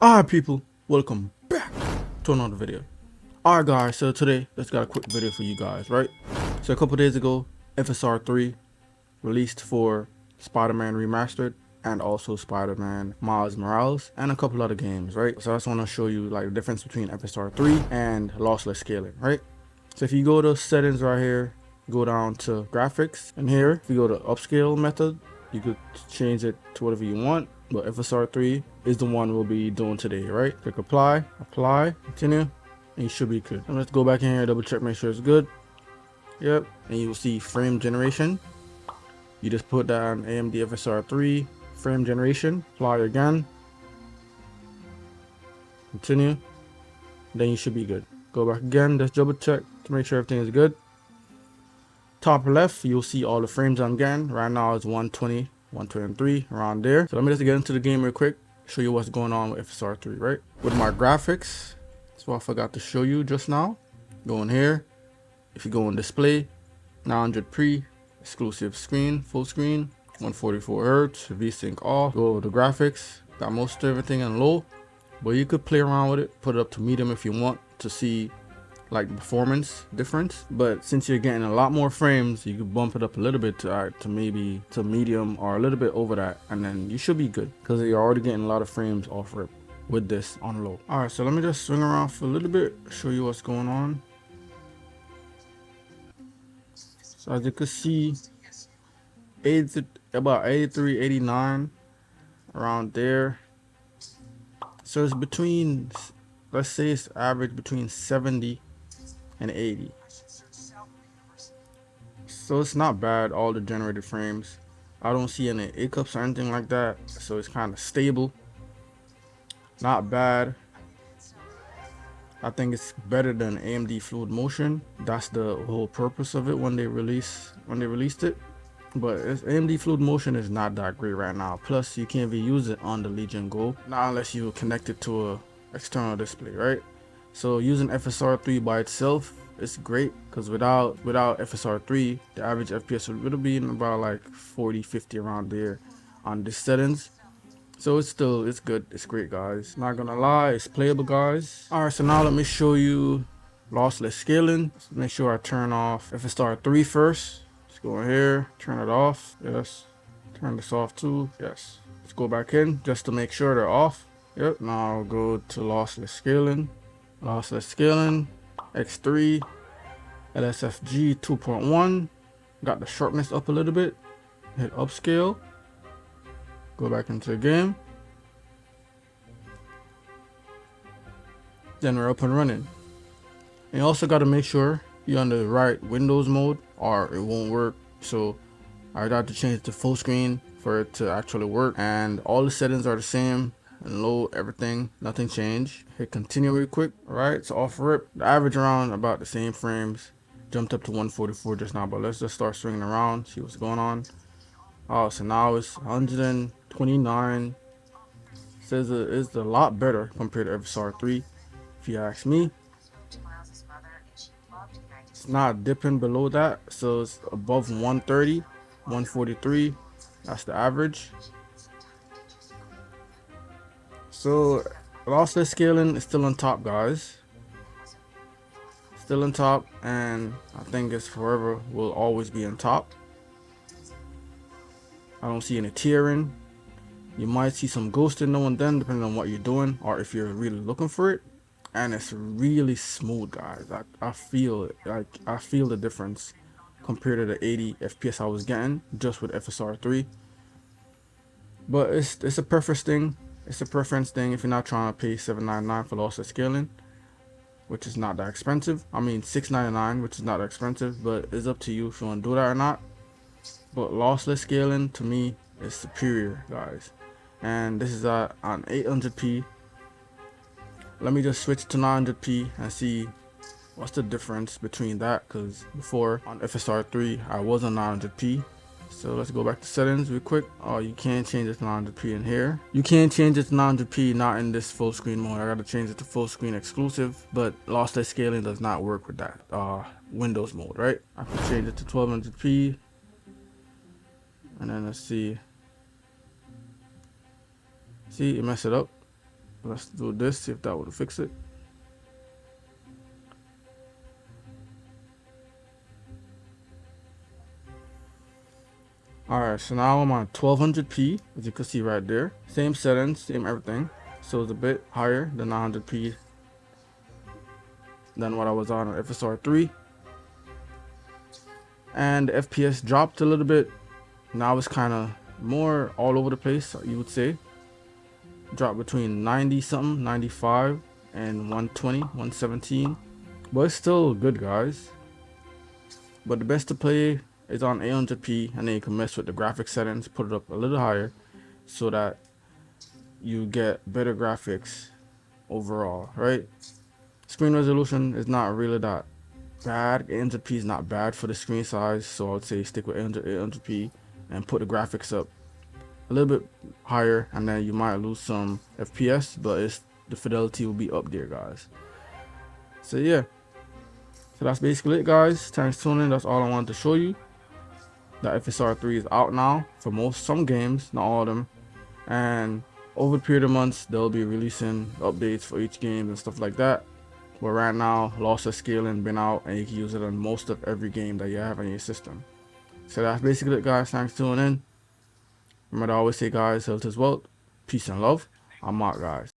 Alright people, welcome back to another video. Alright guys, so today let's got a quick video for you guys, right? So a couple days ago, FSR3 released for Spider-Man Remastered and also Spider-Man Miles Morales and a couple other games, right? So I just want to show you like the difference between FSR3 and lossless scaling, right? So if you go to settings right here, go down to graphics, and here if you go to upscale method, you could change it to whatever you want, but FSR3 is the one we'll be doing today, right? Click apply, continue, and you should be good. And let's go back in here, double check, make sure it's good. Yep, and you will see frame generation. You just put down AMD FSR3 frame generation, apply again, continue, then you should be good. Go back again, just double check to make sure everything is good. Top left, you'll see all the frames I'm getting. Right now it's 120, 123, around there. So let me just get into the game real quick, show you what's going on with FSR3, right? With my graphics, that's what I forgot to show you just now. Go in here, if you go in display, 900 pre, exclusive screen, full screen, 144 Hertz, VSync off. Go over the graphics, got most of everything in low, but you could play around with it, put it up to medium if you want to see like the performance difference. But since you're getting a lot more frames, you can bump it up a little bit to maybe to medium or a little bit over that, and then you should be good because you're already getting a lot of frames off rip with this on low. All right, so let me just swing around for a little bit, show you what's going on. So as you can see, about 83, 89 around there. So it's between, let's say it's average between 70 and 80. So it's not bad, all the generated frames. I don't see any hiccups or anything like that, so it's kind of stable. Not bad. I think it's better than AMD Fluid Motion. That's the whole purpose of it when they released it. But AMD Fluid Motion is not that great right now. Plus you can't even use it on the Legion Go, not unless you connect it to a external display, right? So using FSR3 by itself, it's great because without FSR3, the average FPS would be in about like 40, 50 around there on the settings. So it's good, it's great guys, not gonna lie, it's playable guys. All right, so now let me show you lossless scaling. So make sure I turn off FSR3 first. Let's go in here, turn it off, yes. Turn this off too, yes. Let's go back in just to make sure they're off. Yep, now I'll go to lossless scaling. Lossless scaling, X3, LSFG 2.1. Got the sharpness up a little bit. Hit upscale. Go back into the game. Then we're up and running. And you also got to make sure you're on the right Windows mode or it won't work. So I got to change it to full screen for it to actually work. And all the settings are the same. And low, everything, nothing changed. Hit continue real quick. All right, so off rip, the average around about the same frames. Jumped up to 144 just now, but let's just start swinging around, see what's going on. Oh, so now it's 129. Says it's a lot better compared to FSR3, if you ask me. It's not dipping below that, so it's above 130, 143. That's the average. So lossless scaling is still on top, guys. Still on top, and I think it's forever will always be on top. I don't see any tearing. You might see some ghosting now and then depending on what you're doing or if you're really looking for it. And it's really smooth, guys. I feel it. I feel the difference compared to the 80 FPS I was getting just with FSR3. But it's a preference thing. It's a preference thing if you're not trying to pay $799 for lossless scaling, which is not that expensive. I mean $699, which is not that expensive, but it's up to you if you want to do that or not. But lossless scaling to me is superior, guys. And this is on 800p. Let me just switch to 900p and see what's the difference between that, because before on FSR3 I was on 900p. So let's go back to settings real quick. Oh, you can't change it to 900p in here. You can't change it to 900p, not in this full screen mode. I gotta change it to full screen exclusive, but lossless scaling does not work with that Windows mode, right? I can change it to 1200p, and then let's see, it messed it up. Let's do this, see if that would fix it. Alright, so now I'm on 1200p, as you can see right there. Same settings, same everything. So it's a bit higher than 900p than what I was on FSR3. And the FPS dropped a little bit. Now it's kind of more all over the place, you would say. Dropped between 90 something, 95 and 120, 117. But it's still good, guys. But the best to play is on 800p, and then you can mess with the graphics settings, put it up a little higher so that you get better graphics overall, right? Screen resolution is not really that bad. 800p is not bad for the screen size, so I would say stick with 800p and put the graphics up a little bit higher, and then you might lose some FPS, but the fidelity will be up there, guys. So yeah, so that's basically it, guys. Thanks for tuning in. That's all I wanted to show you. The FSR3 is out now for some games, not all of them, and over the period of months they'll be releasing updates for each game and stuff like that. But right now, Lossless scaling been out, and you can use it on most of every game that you have on your system. So that's basically it, guys. Thanks for tuning in. Remember to always say, guys, health is wealth, peace and love. I'm out, guys.